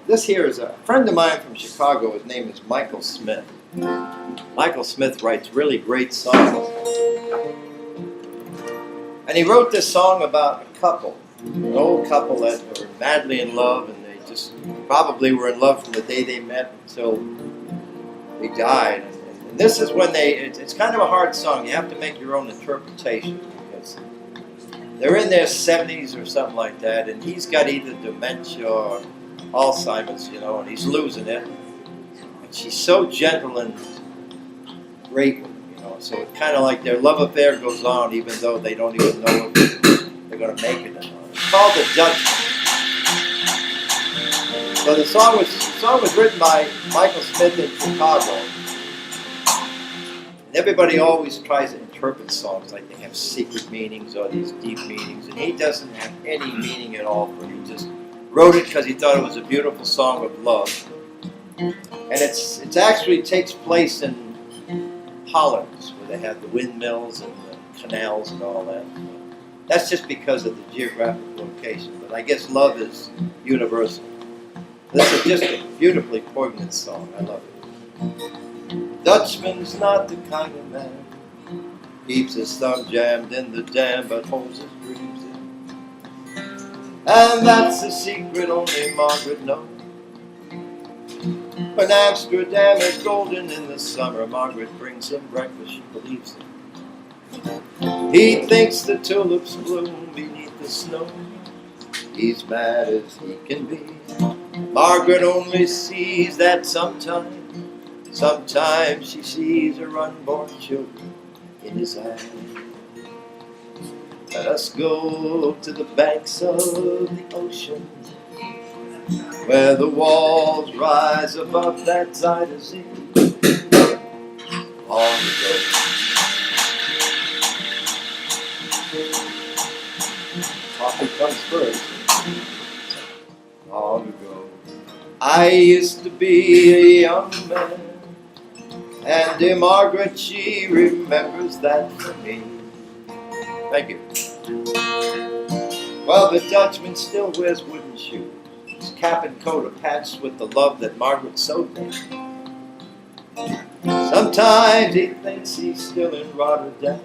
This here is a friend of mine from Chicago. His name is Michael Smith. Michael Smith writes really great songs. And he wrote this song about a couple, an old couple that were madly in love, and they just probably were in love from the day they met until they died. And this is when it's kind of a hard song. You have to make your own interpretation because they're in their 70s or something like that, and he's got either dementia or Alzheimer's, you know, and he's losing it. And she's so gentle and great, you know, so it's kind of like their love affair goes on even though they don't even know if they're going to make it or not. It's called the Dutchman. So the song was written by Michael Smith in Chicago. And everybody always tries to interpret songs like they have secret meanings or these deep meanings, and he doesn't have any meaning at all for it. He just wrote it because he thought it was a beautiful song of love. And it actually takes place in Holland, where they have the windmills and the canals and all that. That's just because of the geographic location, but I guess love is universal. This is just a beautifully poignant song. I love it. Dutchman's not the kind of man keeps his thumb jammed in the jam but holds his dreams in. And that's a secret only Margaret knows. When Amsterdam is golden in the summer, Margaret brings him breakfast she believes in. He thinks the tulips bloom beneath the snow. He's mad as he can be. Margaret only sees that sometimes she sees her unborn children in his eyes. Let us go to the banks of the ocean, where the walls rise above that Zuyder Zee. Long ago, coffee comes first. Long ago, I used to be a young man, and dear Margaret, she remembers that for me. Thank you. Well, the Dutchman still wears wooden shoes. His cap and coat are patched with the love that Margaret sewed them. Sometimes he thinks he's still in Rotterdam,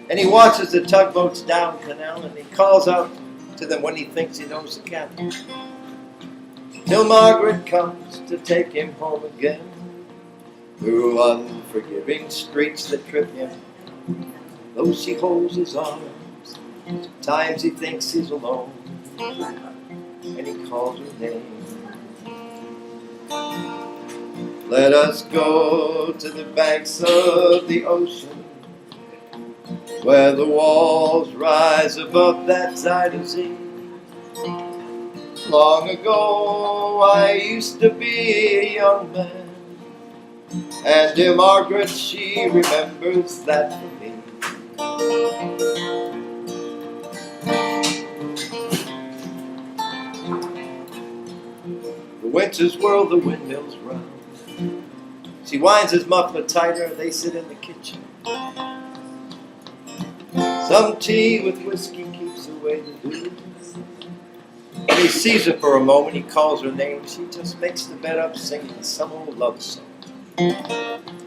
and he watches the tugboats down canal, and he calls out to them when he thinks he knows the captain. Till Margaret comes to take him home again, through unforgiving streets that trip him, though she holds his arms. Sometimes he thinks he's alone, and he calls her name. Let us go to the banks of the ocean, where the walls rise above that Zuyder Zee. Long ago I used to be a young man, and dear Margaret, she remembers that for me. The winters whirl, the windmills round. She winds his muffler tighter, they sit in the kitchen. Some tea with whiskey keeps away the dew. When he sees her for a moment, he calls her name. She just makes the bed up singing some old love song.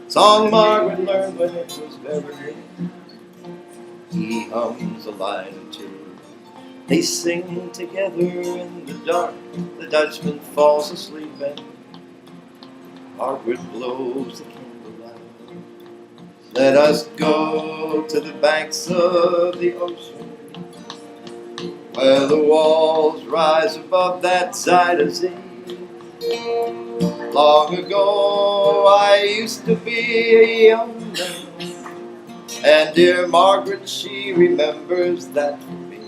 Song Margaret learned when it was very new. He hums a line or two. They sing together in the dark. The Dutchman falls asleep and Margaret blows the candle out. Let us go to the banks of the ocean, where the walls rise above that Zuyder Zee. Long ago I used to be a young man, and dear Margaret, she remembers that for me.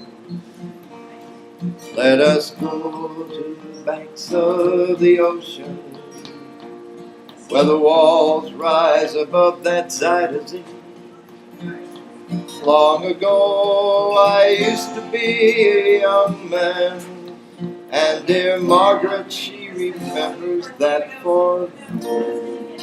Let us go to the banks of the ocean, where the walls rise above that Zuyder Zee. Long ago I used to be a young man, and dear Margaret, she remembers that for me.